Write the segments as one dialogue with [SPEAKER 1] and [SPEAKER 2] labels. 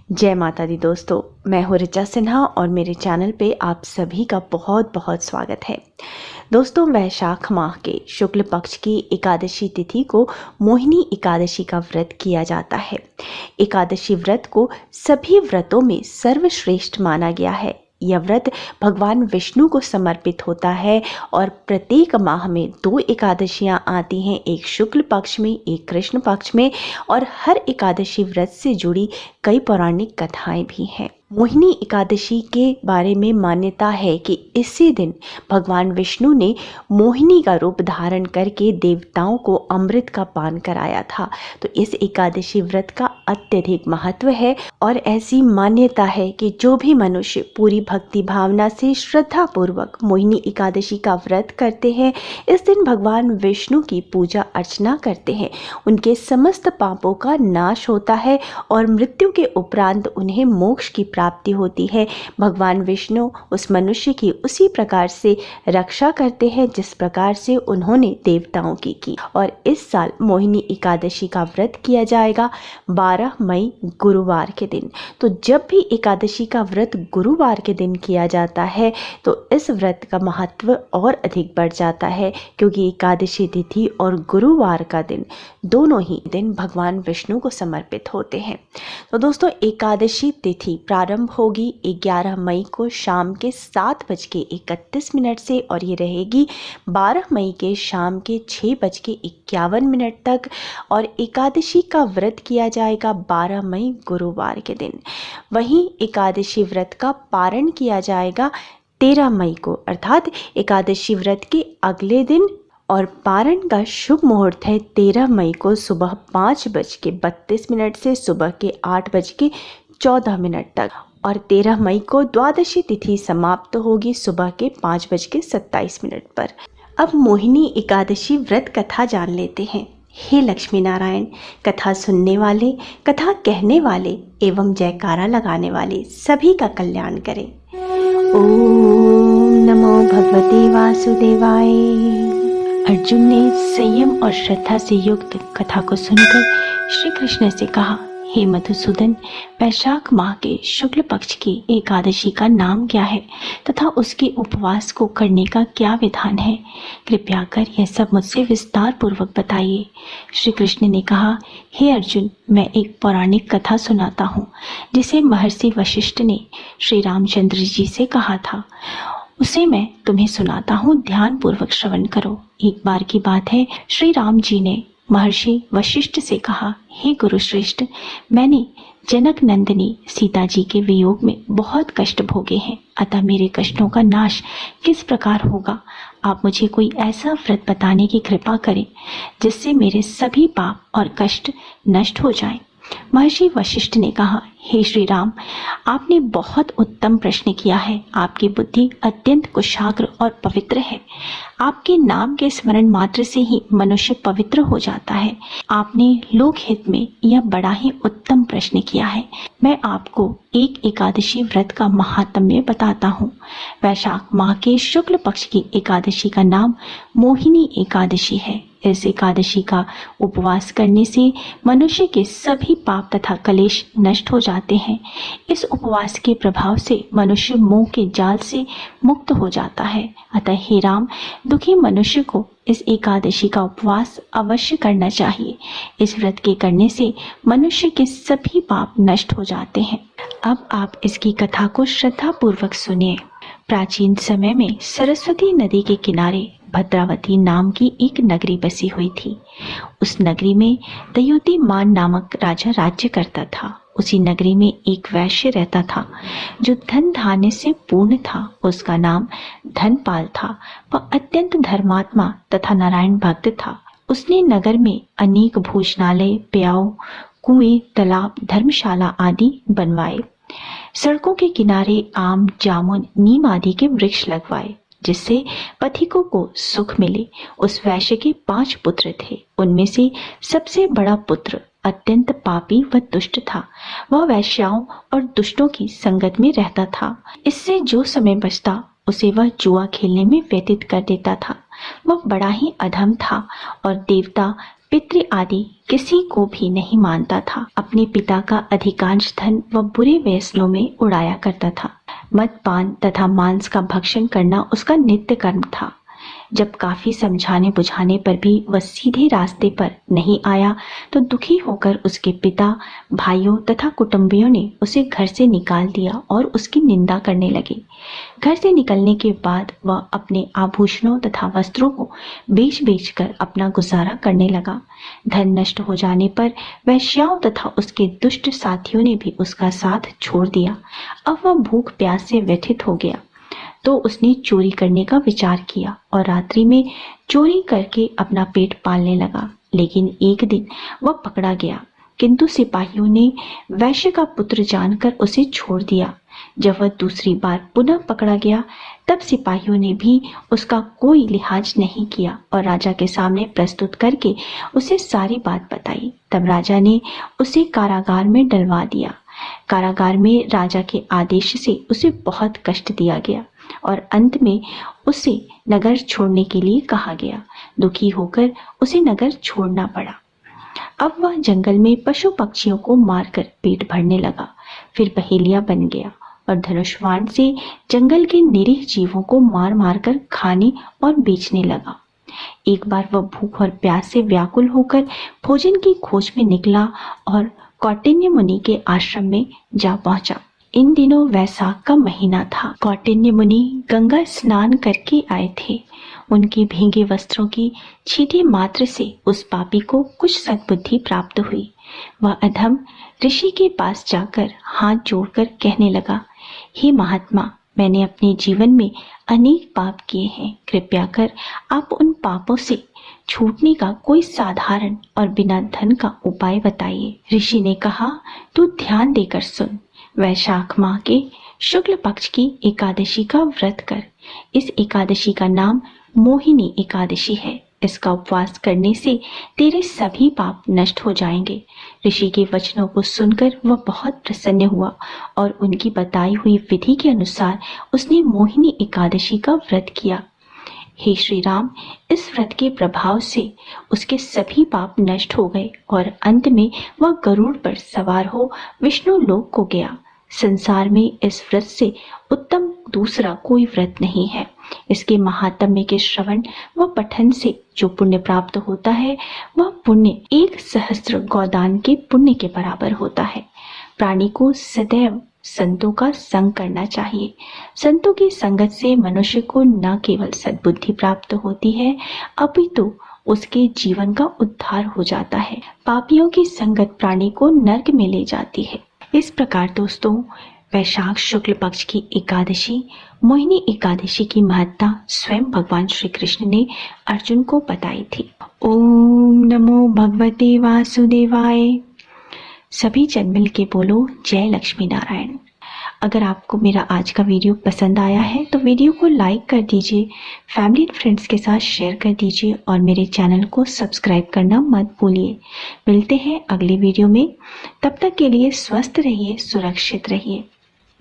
[SPEAKER 1] जय माता दी दोस्तों, मैं हूँ ऋचा सिन्हा और मेरे चैनल पे आप सभी का बहुत बहुत स्वागत है। दोस्तों, वैशाख माह के शुक्ल पक्ष की एकादशी तिथि को मोहिनी एकादशी का व्रत किया जाता है। एकादशी व्रत को सभी व्रतों में सर्वश्रेष्ठ माना गया है। यह व्रत भगवान विष्णु को समर्पित होता है और प्रत्येक माह में 2 एकादशियां आती हैं, एक शुक्ल पक्ष में, एक कृष्ण पक्ष में, और हर एकादशी व्रत से जुड़ी कई पौराणिक कथाएं भी हैं। मोहिनी एकादशी के बारे में मान्यता है कि इसी दिन भगवान विष्णु ने मोहिनी का रूप धारण करके देवताओं को अमृत का पान कराया था। तो इस एकादशी व्रत का अत्यधिक महत्व है और ऐसी मान्यता है कि जो भी मनुष्य पूरी भक्ति भावना से श्रद्धा पूर्वक मोहिनी एकादशी का व्रत करते हैं, इस दिन भगवान विष्णु की पूजा अर्चना करते हैं, उनके समस्त पापों का नाश होता है और मृत्यु के उपरांत उन्हें मोक्ष की प्राप्ति होती है। भगवान विष्णु उस मनुष्य की उसी प्रकार से रक्षा करते हैं जिस प्रकार से उन्होंने देवताओं की। और इस साल मोहिनी एकादशी का व्रत किया जाएगा 12 मई गुरुवार के दिन। तो जब भी एकादशी का व्रत गुरुवार के दिन किया जाता है तो इस व्रत का महत्व और अधिक बढ़ जाता है, क्योंकि एकादशी तिथि और गुरुवार का दिन दोनों ही दिन भगवान विष्णु को समर्पित होते हैं। तो दोस्तों, एकादशी तिथि प्रारंभ होगी 11 मई को शाम के 7:31 से और ये रहेगी 12 मई के शाम के 6:51 तक। और एकादशी का व्रत किया जाएगा 12 मई गुरुवार के दिन। वहीं एकादशी व्रत का पारण किया जाएगा 13 मई को, अर्थात एकादशी व्रत के अगले दिन। और पारण का शुभ मुहूर्त है 13 मई को सुबह 5:32 से सुबह के 8:14 तक। और 13 मई को द्वादशी तिथि समाप्त होगी सुबह के 5:27 पर। अब मोहिनी एकादशी व्रत कथा जान लेते हैं। हे लक्ष्मी नारायण, कथा सुनने वाले, कथा कहने वाले एवं जयकारा लगाने वाले सभी का कल्याण करें। ओम नमो भगवते वासुदेवाय। अर्जुन ने संयम और श्रद्धा से युक्त कथा को सुनकर श्री कृष्ण से कहा, हे मधुसूदन, वैशाख माह के शुक्ल पक्ष की एकादशी का नाम क्या है तथा उसके उपवास को करने का क्या विधान है? कृपया कर यह सब मुझसे विस्तार पूर्वक बताइए। श्री कृष्ण ने कहा, हे अर्जुन, मैं एक पौराणिक कथा सुनाता हूँ जिसे महर्षि वशिष्ठ ने श्री रामचंद्र जी से कहा था। उसे मैं तुम्हें सुनाता हूँ, ध्यान पूर्वक श्रवण करो। एक बार की बात है, श्री राम जी ने महर्षि वशिष्ठ से कहा, हे गुरुश्रेष्ठ, मैंने जनक नंदिनी सीता जी के वियोग में बहुत कष्ट भोगे हैं, अतः मेरे कष्टों का नाश किस प्रकार होगा? आप मुझे कोई ऐसा व्रत बताने की कृपा करें जिससे मेरे सभी पाप और कष्ट नष्ट हो जाएं। महर्षि वशिष्ठ ने कहा, हे श्री राम, आपने बहुत उत्तम प्रश्न किया है। आपकी बुद्धि अत्यंत कुशाग्र और पवित्र है। आपके नाम के स्मरण मात्र से ही मनुष्य पवित्र हो जाता है। आपने लोकहित में यह बड़ा ही उत्तम प्रश्न किया है। मैं आपको एक एकादशी व्रत का महात्म्य बताता हूँ। वैशाख माह के शुक्ल पक्ष की एकादशी का नाम मोहिनी एकादशी है। इस एकादशी का उपवास करने से मनुष्य के सभी पाप तथा कलेश नष्ट हो जाते हैं। इस उपवास के प्रभाव से मनुष्य मोह के जाल से मुक्त हो जाता है। अतः हे राम, दुखी मनुष्य को इस एकादशी का उपवास अवश्य करना चाहिए। इस व्रत के करने से मनुष्य के सभी पाप नष्ट हो जाते हैं। अब आप इसकी कथा को श्रद्धा पूर्वक सुनिए। प्राचीन समय में सरस्वती नदी के किनारे भद्रावती नाम की एक नगरी बसी हुई थी। उस नगरी में दयुतिमान नामक राजा राज्य करता था। उसी नगरी में एक वैश्य रहता था जो धन धान्य से पूर्ण था। उसका नाम धनपाल था। वह अत्यंत धर्मात्मा तथा नारायण भक्त था। उसने नगर में अनेक भोजनालय, प्याऊ, कुएं, तालाब, धर्मशाला आदि बनवाए। सड़कों के किनारे आम, जामुन, नीम आदि के वृक्ष लगवाए जिससे पथिकों को सुख मिले। उस वैश्य के 5 पुत्र थे। उनमें से सबसे बड़ा पुत्र अत्यंत पापी व दुष्ट था। वह वैश्याओं और दुष्टों की संगत में रहता था। इससे जो समय बचता उसे वह जुआ खेलने में व्यतीत कर देता था। वह बड़ा ही अधम था और देवता पितृ आदि किसी को भी नहीं मानता था। अपने पिता का अधिकांश धन वह बुरे व्यसनों में उड़ाया करता था। मद्यपान तथा मांस का भक्षण करना उसका नित्य कर्म था। जब काफी समझाने बुझाने पर भी वह सीधे रास्ते पर नहीं आया तो दुखी होकर उसके पिता, भाइयों तथा कुटुंबियों ने उसे घर से निकाल दिया और उसकी निंदा करने लगे। घर से निकलने के बाद वह अपने आभूषणों तथा वस्त्रों को बेच बेच कर अपना गुजारा करने लगा। धन नष्ट हो जाने पर वेश्याओं तथा उसके दुष्ट साथियों ने भी उसका साथ छोड़ दिया। अब वह भूख प्यास से व्यथित हो गया तो उसने चोरी करने का विचार किया और रात्रि में चोरी करके अपना पेट पालने लगा। लेकिन एक दिन वह पकड़ा गया, किंतु सिपाहियों ने वैश्य का पुत्र जानकर उसे छोड़ दिया। जब वह दूसरी बार पुनः पकड़ा गया तब सिपाहियों ने भी उसका कोई लिहाज नहीं किया और राजा के सामने प्रस्तुत करके उसे सारी बात बताई। तब राजा ने उसे कारागार में डलवा दिया। कारागार में राजा के आदेश से उसे बहुत कष्ट दिया गया और अंत में उसे नगर छोड़ने के लिए कहा गया। दुखी होकर उसे नगर छोड़ना पड़ा। अब वह जंगल में पशु पक्षियों को मारकर पेट भरने लगा। फिर बहेलिया बन गया और धनुष्वाण से जंगल के निरीह जीवों को मार मार कर खाने और बेचने लगा। एक बार वह भूख और प्यास से व्याकुल होकर भोजन की खोज में निकला और कौटिन्य मुनि के आश्रम में जा पहुंचा। इन दिनों वैसाख का महीना था। कौटिन्य मुनि गंगा स्नान करके आए थे। उनके भीगे वस्त्रों की छींटे मात्र से उस पापी को कुछ सद्बुद्धि प्राप्त हुई। वह अधम ऋषि के पास जाकर हाथ जोड़कर कहने लगा, हे महात्मा, मैंने अपने जीवन में अनेक पाप किए हैं। कृपया कर आप उन पापों से छूटने का कोई साधारण और बिना धन का उपाय बताइए। ऋषि ने कहा, तू ध्यान देकर सुन। वैशाख माह के शुक्ल पक्ष की एकादशी का व्रत कर। इस एकादशी का नाम मोहिनी एकादशी है। इसका उपवास करने से तेरे सभी पाप नष्ट हो जाएंगे। ऋषि के वचनों को सुनकर वह बहुत प्रसन्न हुआ और उनकी बताई हुई विधि के अनुसार उसने मोहिनी एकादशी का व्रत किया। हे श्री राम, इस व्रत के प्रभाव से उसके सभी पाप नष्ट हो गए और अंत में वह गरुड़ पर सवार हो विष्णु लोक को गया। संसार में इस व्रत से उत्तम दूसरा कोई व्रत नहीं है। इसके महात्म्य के श्रवण व पठन से जो पुण्य प्राप्त होता है वह पुण्य 1,000 गौदान के पुण्य के बराबर होता है। प्राणी को सदैव संतों का संग करना चाहिए। संतों की संगत से मनुष्य को न केवल सद्बुद्धि प्राप्त होती है अपितु उसके जीवन का उद्धार हो जाता है। पापियों की संगत प्राणी को नरक में ले जाती है। इस प्रकार दोस्तों, वैशाख शुक्ल पक्ष की एकादशी मोहिनी एकादशी की महत्ता स्वयं भगवान श्री कृष्ण ने अर्जुन को बताई थी। ओम नमो भगवते वासुदेवाय। सभी जन मिल के बोलो जय लक्ष्मी नारायण। अगर आपको मेरा आज का वीडियो पसंद आया है तो वीडियो को लाइक कर दीजिए, फैमिली एंड फ्रेंड्स के साथ शेयर कर दीजिए और मेरे चैनल को सब्सक्राइब करना मत भूलिए। मिलते हैं अगले वीडियो में। तब तक के लिए स्वस्थ रहिए, सुरक्षित रहिए।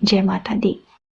[SPEAKER 1] जय माता दी।